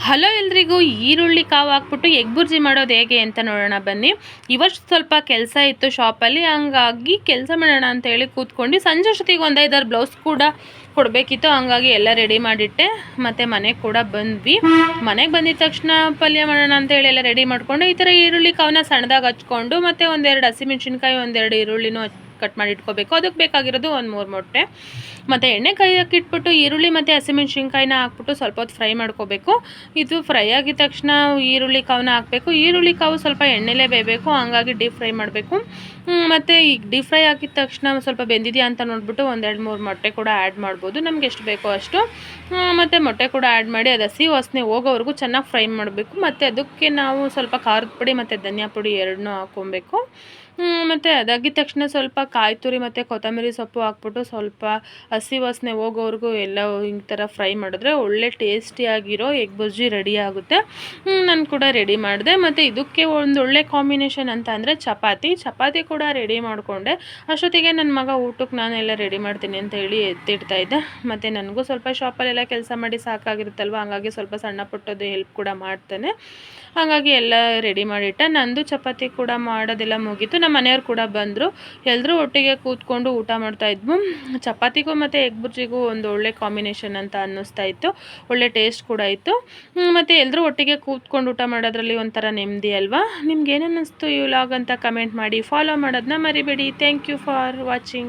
Hello ಎಲ್ರಿಗೂ, ಈರುಳ್ಳಿ ಕಾವು ಹಾಕ್ಬಿಟ್ಟು ಎಗ್ ಬುರ್ಜಿ ಮಾಡೋದು ಹೇಗೆ ಅಂತ ನೋಡೋಣ ಬನ್ನಿ. ಇವತ್ತು ಸ್ವಲ್ಪ ಕೆಲಸ ಇತ್ತು ಶಾಪಲ್ಲಿ, ಹಂಗಾಗಿ ಕೆಲಸ ಮಾಡೋಣ ಅಂತ ಹೇಳಿ ಕೂತ್ಕೊಂಡು ಸಂಜೆ ಅಷ್ಟೊತ್ತಿಗೆ ಒಂದು 5-6 ಬ್ಲೌಸ್ ಕೂಡ ಕೊಡಬೇಕಿತ್ತು. ಹಂಗಾಗಿ ಎಲ್ಲ ರೆಡಿ ಮಾಡಿಟ್ಟೆ. ಮತ್ತು ಮನೆಗೆ ಕೂಡ ಬಂದ್ವಿ. ಮನೆಗೆ ಬಂದಿದ ತಕ್ಷಣ ಪಲ್ಯ ಮಾಡೋಣ ಅಂತ ಹೇಳಿ ಎಲ್ಲ ರೆಡಿ ಮಾಡಿಕೊಂಡು ಈ ಥರ ಈರುಳ್ಳಿ ಕಾವನ್ನ ಸಣ್ಣದಾಗಿ ಹಚ್ಕೊಂಡು ಮತ್ತು 1-2 ಹಸಿಮೆಣ್ಸಿನ್ಕಾಯಿ 1-2 ಈರುಳ್ಳಿನೂ ಕಟ್ ಮಾಡಿ ಇಟ್ಕೋಬೇಕು. ಅದಕ್ಕೆ ಬೇಕಾಗಿರೋದು 1-3 ಮೊಟ್ಟೆ ಮತ್ತು ಎಣ್ಣೆ ಕಾಯೋಕೆ ಇಟ್ಬಿಟ್ಟು ಈರುಳ್ಳಿ ಮತ್ತು ಹಸಿಮೆಣ್ಸಿನ್ಕಾಯಿನ ಹಾಕ್ಬಿಟ್ಟು ಸ್ವಲ್ಪ ಹೊತ್ತು ಫ್ರೈ ಮಾಡ್ಕೋಬೇಕು. ಇದು ಫ್ರೈ ಆಗಿದ ತಕ್ಷಣ ಈರುಳ್ಳಿ ಕಾವನ್ನ ಹಾಕಬೇಕು. ಈರುಳ್ಳಿ ಕಾವು ಸ್ವಲ್ಪ ಎಣ್ಣೆಲೇ ಬೇಯಬೇಕು, ಹಂಗಾಗಿ ಡೀಪ್ ಫ್ರೈ ಮಾಡಬೇಕು. ಮತ್ತು ಈಗ ಡೀಪ್ ಫ್ರೈ ಆಗಿದ ತಕ್ಷಣ ಸ್ವಲ್ಪ ಬೆಂದಿದೆಯಾ ಅಂತ ನೋಡ್ಬಿಟ್ಟು 1-2-3 ಮೊಟ್ಟೆ ಕೂಡ ಆ್ಯಡ್ ಮಾಡ್ಬೋದು, ನಮ್ಗೆ ಎಷ್ಟು ಬೇಕೋ ಅಷ್ಟು. ಮತ್ತು ಮೊಟ್ಟೆ ಕೂಡ ಆ್ಯಡ್ ಮಾಡಿ ಅದು ಹಸಿ ವಾಸನೆ ಹೋಗೋವರೆಗೂ ಚೆನ್ನಾಗಿ ಫ್ರೈ ಮಾಡಬೇಕು. ಮತ್ತು ಅದಕ್ಕೆ ನಾವು ಸ್ವಲ್ಪ ಖಾರದ ಪುಡಿ ಮತ್ತು ಧನಿಯಾ ಪುಡಿ ಎರಡನ್ನೂ ಹಾಕ್ಕೊಬೇಕು. ಮತ್ತು ಅದಾಗಿದ ತಕ್ಷಣ ಸ್ವಲ್ಪ ಕಾಯಿ ತುರಿ ಮತ್ತು ಕೊತ್ತಂಬರಿ ಸೊಪ್ಪು ಹಾಕ್ಬಿಟ್ಟು ಸ್ವಲ್ಪ ಹಸಿ ವಾಸನೆ ಹೋಗೋವರೆಗೂ ಎಲ್ಲ ಈ ಥರ ಫ್ರೈ ಮಾಡಿದ್ರೆ ಒಳ್ಳೆ ಟೇಸ್ಟಿಯಾಗಿರೋ ಎಗ್ ಬುರ್ಜಿ ರೆಡಿ ಆಗುತ್ತೆ. ನಾನು ಕೂಡ ರೆಡಿ ಮಾಡಿದೆ. ಮತ್ತು ಇದಕ್ಕೆ ಒಂದು ಒಳ್ಳೆ ಕಾಂಬಿನೇಷನ್ ಅಂತ ಅಂದರೆ ಚಪಾತಿ ಕೂಡ ರೆಡಿ ಮಾಡಿಕೊಂಡೆ. ಅಷ್ಟೊತ್ತಿಗೆ ನನ್ನ ಮಗ ಊಟಕ್ಕೆ ನಾನೆಲ್ಲ ರೆಡಿ ಮಾಡ್ತೀನಿ ಅಂತ ಹೇಳಿ ಎತ್ತಿಡ್ತಾ ಇದ್ದೆ. ಮತ್ತು ನನಗೂ ಸ್ವಲ್ಪ ಶಾಪಲ್ಲೆಲ್ಲ ಕೆಲಸ ಮಾಡಿ ಸಾಕಾಗಿರುತ್ತಲ್ವ, ಹಂಗಾಗಿ ಸ್ವಲ್ಪ ಸಣ್ಣ ಪುಟ್ಟದ್ದು ಹೆಲ್ಪ್ ಕೂಡ ಮಾಡ್ತಾನೆ. ಹಾಗಾಗಿ ಎಲ್ಲ ರೆಡಿ ಮಾಡಿಟ್ಟೆ. ನಂದು ಚಪಾತಿ ಕೂಡ ಮಾಡೋದೆಲ್ಲ ಮುಗೀತು. ನಮ್ಮ ಮನೆಯವ್ರು ಕೂಡ ಬಂದರು. ಎಲ್ಲರೂ ಒಟ್ಟಿಗೆ ಕೂತ್ಕೊಂಡು ಊಟ ಮಾಡ್ತಾಯಿದ್ವು. ಚಪಾತಿಗೂ ಮತ್ತು ಎಗ್ ಬುರ್ಜಿಗೂ ಒಂದು ಒಳ್ಳೆ ಕಾಂಬಿನೇಷನ್ ಅಂತ ಅನ್ನಿಸ್ತಾ ಇತ್ತು. ಒಳ್ಳೆ ಟೇಸ್ಟ್ ಕೂಡ ಇತ್ತು. ಮತ್ತು ಎಲ್ಲರೂ ಒಟ್ಟಿಗೆ ಕೂತ್ಕೊಂಡು ಊಟ ಮಾಡೋದ್ರಲ್ಲಿ ಒಂಥರ ನೆಮ್ಮದಿ ಅಲ್ವಾ. ನಿಮ್ಗೆ ಏನು ಅನ್ನಿಸ್ತು ಈ ವ್ಲಾಗ್ ಅಂತ ಕಮೆಂಟ್ ಮಾಡಿ. ಫಾಲೋ ಮಾಡೋದನ್ನ ಮರಿಬೇಡಿ. Thank you for watching.